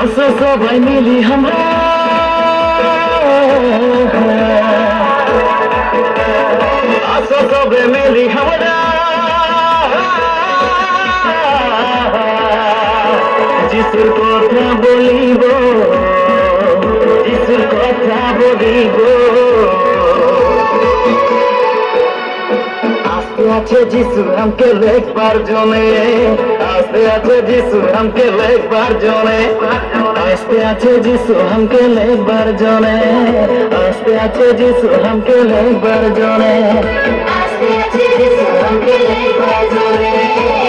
আসো সবাই মিলি আমরা আসো সবাই মিলি আমরা যিশুর কথা বলিব যিশুর কথা বলিব আসতে আছে যিশু আমাকে লেখবার জনে আসতে আছে যিশু আমাকে লেখবার জনে আসতে আছে যিশু আমাকে লেখবার জনে আসতে আছে যিশু আমাকে লেখবার জনে আসতে আছে যিশু আমাকে লেখবার জনে